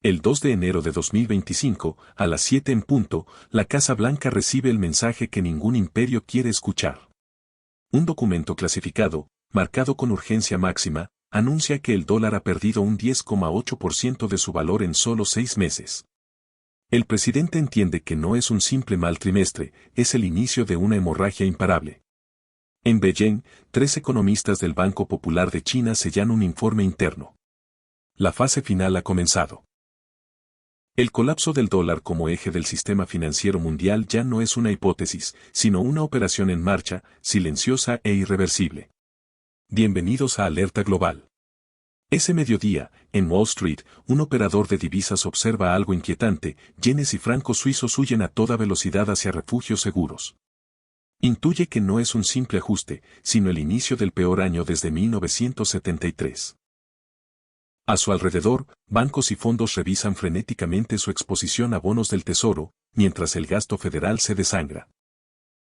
El 2 de enero de 2025, a las 7 en punto, la Casa Blanca recibe el mensaje que ningún imperio quiere escuchar. Un documento clasificado, marcado con urgencia máxima, anuncia que el dólar ha perdido un 10,8% de su valor en solo 6 meses. El presidente entiende que no es un simple mal trimestre, es el inicio de una hemorragia imparable. En Beijing, 3 economistas del Banco Popular de China sellan un informe interno. La fase final ha comenzado. El colapso del dólar como eje del sistema financiero mundial ya no es una hipótesis, sino una operación en marcha, silenciosa e irreversible. Bienvenidos a Alerta Global. Ese mediodía, en Wall Street, un operador de divisas observa algo inquietante: yenes y francos suizos huyen a toda velocidad hacia refugios seguros. Intuye que no es un simple ajuste, sino el inicio del peor año desde 1973. A su alrededor, bancos y fondos revisan frenéticamente su exposición a bonos del Tesoro, mientras el gasto federal se desangra.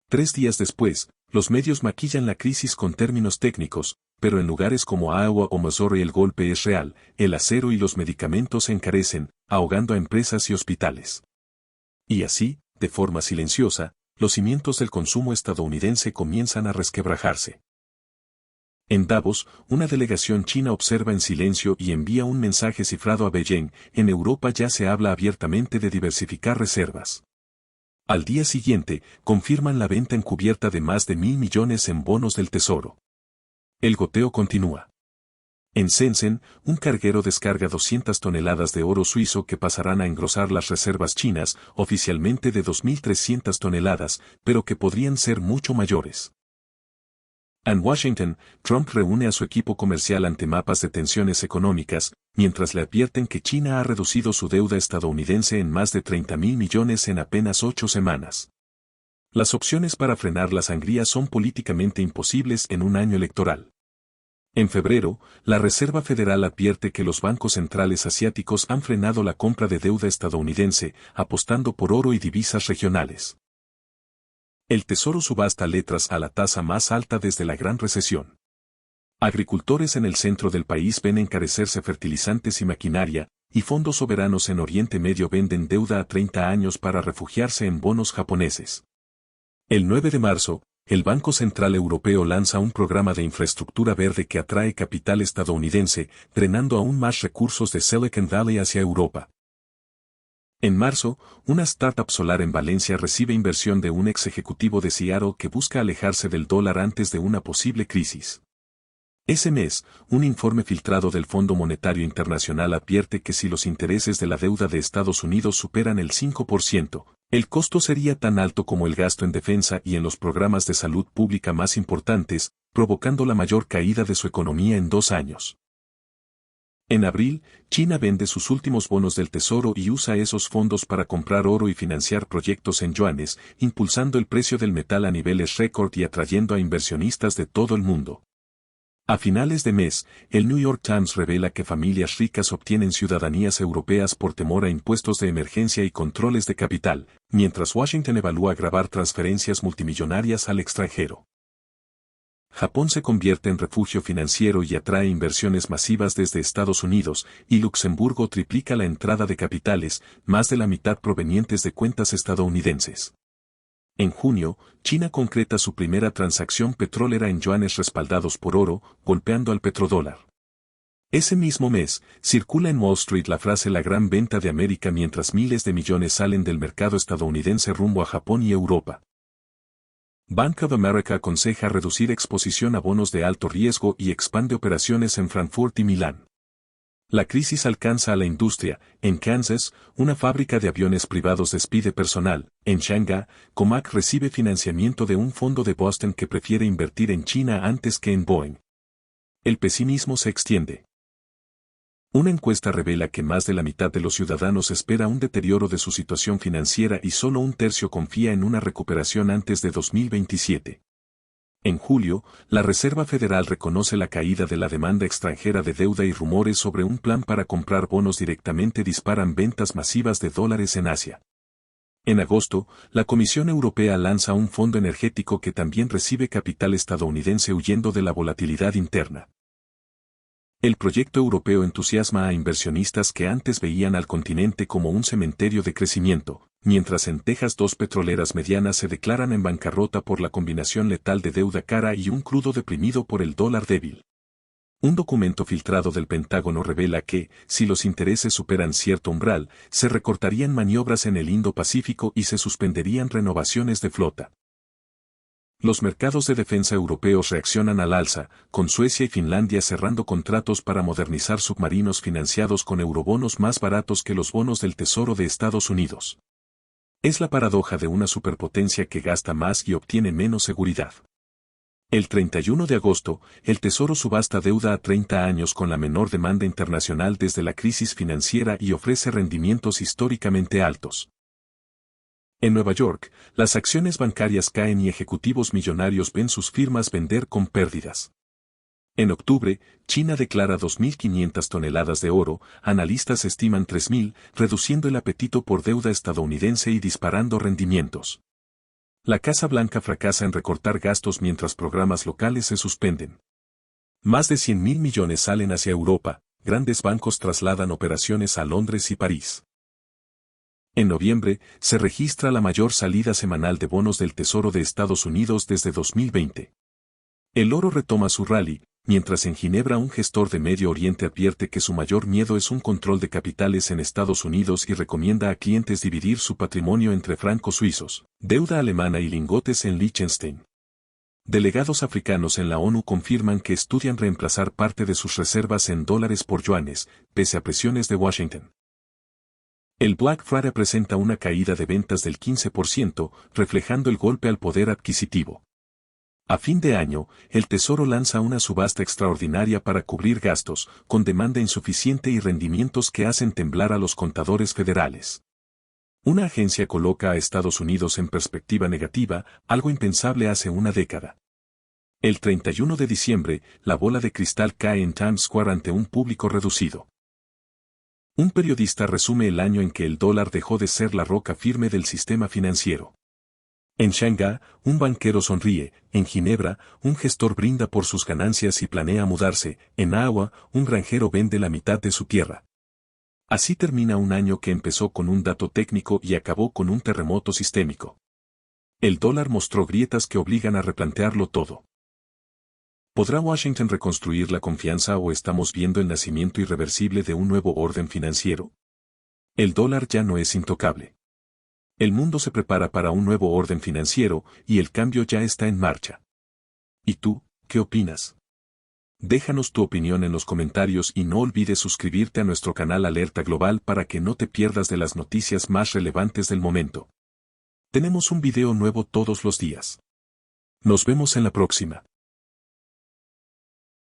3 días después, los medios maquillan la crisis con términos técnicos, pero en lugares como Iowa o Missouri el golpe es real: el acero y los medicamentos se encarecen, ahogando a empresas y hospitales. Y así, de forma silenciosa, los cimientos del consumo estadounidense comienzan a resquebrajarse. En Davos, una delegación china observa en silencio y envía un mensaje cifrado a Beijing: en Europa ya se habla abiertamente de diversificar reservas. Al día siguiente, confirman la venta encubierta de más de 1.000 millones en bonos del Tesoro. El goteo continúa. En Shenzhen, un carguero descarga 200 toneladas de oro suizo que pasarán a engrosar las reservas chinas, oficialmente de 2.300 toneladas, pero que podrían ser mucho mayores. En Washington, Trump reúne a su equipo comercial ante mapas de tensiones económicas, mientras le advierten que China ha reducido su deuda estadounidense en más de 30.000 millones en apenas 8 semanas. Las opciones para frenar la sangría son políticamente imposibles en un año electoral. En febrero, la Reserva Federal advierte que los bancos centrales asiáticos han frenado la compra de deuda estadounidense, apostando por oro y divisas regionales. El Tesoro subasta letras a la tasa más alta desde la Gran Recesión. Agricultores en el centro del país ven encarecerse fertilizantes y maquinaria, y fondos soberanos en Oriente Medio venden deuda a 30 años para refugiarse en bonos japoneses. El 9 de marzo, el Banco Central Europeo lanza un programa de infraestructura verde que atrae capital estadounidense, drenando aún más recursos de Silicon Valley hacia Europa. En marzo, una startup solar en Valencia recibe inversión de un ex ejecutivo de Seattle que busca alejarse del dólar antes de una posible crisis. Ese mes, un informe filtrado del Fondo Monetario Internacional advierte que si los intereses de la deuda de Estados Unidos superan el 5%, el costo sería tan alto como el gasto en defensa y en los programas de salud pública más importantes, provocando la mayor caída de su economía en 2 años. En abril, China vende sus últimos bonos del Tesoro y usa esos fondos para comprar oro y financiar proyectos en yuanes, impulsando el precio del metal a niveles récord y atrayendo a inversionistas de todo el mundo. A finales de mes, el New York Times revela que familias ricas obtienen ciudadanías europeas por temor a impuestos de emergencia y controles de capital, mientras Washington evalúa gravar transferencias multimillonarias al extranjero. Japón se convierte en refugio financiero y atrae inversiones masivas desde Estados Unidos, y Luxemburgo triplica la entrada de capitales, más de la mitad provenientes de cuentas estadounidenses. En junio, China concreta su primera transacción petrolera en yuanes respaldados por oro, golpeando al petrodólar. Ese mismo mes, circula en Wall Street la frase "la gran venta de América", mientras miles de millones salen del mercado estadounidense rumbo a Japón y Europa. Bank of America aconseja reducir exposición a bonos de alto riesgo y expande operaciones en Frankfurt y Milán. La crisis alcanza a la industria. En Kansas, una fábrica de aviones privados despide personal. En Shanghái, Comac recibe financiamiento de un fondo de Boston que prefiere invertir en China antes que en Boeing. El pesimismo se extiende. Una encuesta revela que más de la mitad de los ciudadanos espera un deterioro de su situación financiera y solo un tercio confía en una recuperación antes de 2027. En julio, la Reserva Federal reconoce la caída de la demanda extranjera de deuda y rumores sobre un plan para comprar bonos directamente disparan ventas masivas de dólares en Asia. En agosto, la Comisión Europea lanza un fondo energético que también recibe capital estadounidense huyendo de la volatilidad interna. El proyecto europeo entusiasma a inversionistas que antes veían al continente como un cementerio de crecimiento, mientras en Texas dos petroleras medianas se declaran en bancarrota por la combinación letal de deuda cara y un crudo deprimido por el dólar débil. Un documento filtrado del Pentágono revela que, si los intereses superan cierto umbral, se recortarían maniobras en el Indo-Pacífico y se suspenderían renovaciones de flota. Los mercados de defensa europeos reaccionan al alza, con Suecia y Finlandia cerrando contratos para modernizar submarinos financiados con eurobonos más baratos que los bonos del Tesoro de Estados Unidos. Es la paradoja de una superpotencia que gasta más y obtiene menos seguridad. El 31 de agosto, el Tesoro subasta deuda a 30 años con la menor demanda internacional desde la crisis financiera y ofrece rendimientos históricamente altos. En Nueva York, las acciones bancarias caen y ejecutivos millonarios ven sus firmas vender con pérdidas. En octubre, China declara 2.500 toneladas de oro, analistas estiman 3.000, reduciendo el apetito por deuda estadounidense y disparando rendimientos. La Casa Blanca fracasa en recortar gastos mientras programas locales se suspenden. Más de 100.000 millones salen hacia Europa, grandes bancos trasladan operaciones a Londres y París. En noviembre, se registra la mayor salida semanal de bonos del Tesoro de Estados Unidos desde 2020. El oro retoma su rally, mientras en Ginebra un gestor de Medio Oriente advierte que su mayor miedo es un control de capitales en Estados Unidos y recomienda a clientes dividir su patrimonio entre francos suizos, deuda alemana y lingotes en Liechtenstein. Delegados africanos en la ONU confirman que estudian reemplazar parte de sus reservas en dólares por yuanes, pese a presiones de Washington. El Black Friday presenta una caída de ventas del 15%, reflejando el golpe al poder adquisitivo. A fin de año, el Tesoro lanza una subasta extraordinaria para cubrir gastos, con demanda insuficiente y rendimientos que hacen temblar a los contadores federales. Una agencia coloca a Estados Unidos en perspectiva negativa, algo impensable hace una década. El 31 de diciembre, la bola de cristal cae en Times Square ante un público reducido. Un periodista resume el año en que el dólar dejó de ser la roca firme del sistema financiero. En Shanghái, un banquero sonríe, en Ginebra, un gestor brinda por sus ganancias y planea mudarse, en Iowa, un granjero vende la mitad de su tierra. Así termina un año que empezó con un dato técnico y acabó con un terremoto sistémico. El dólar mostró grietas que obligan a replantearlo todo. ¿Podrá Washington reconstruir la confianza o estamos viendo el nacimiento irreversible de un nuevo orden financiero? El dólar ya no es intocable. El mundo se prepara para un nuevo orden financiero y el cambio ya está en marcha. ¿Y tú, qué opinas? Déjanos tu opinión en los comentarios y no olvides suscribirte a nuestro canal Alerta Global para que no te pierdas de las noticias más relevantes del momento. Tenemos un video nuevo todos los días. Nos vemos en la próxima.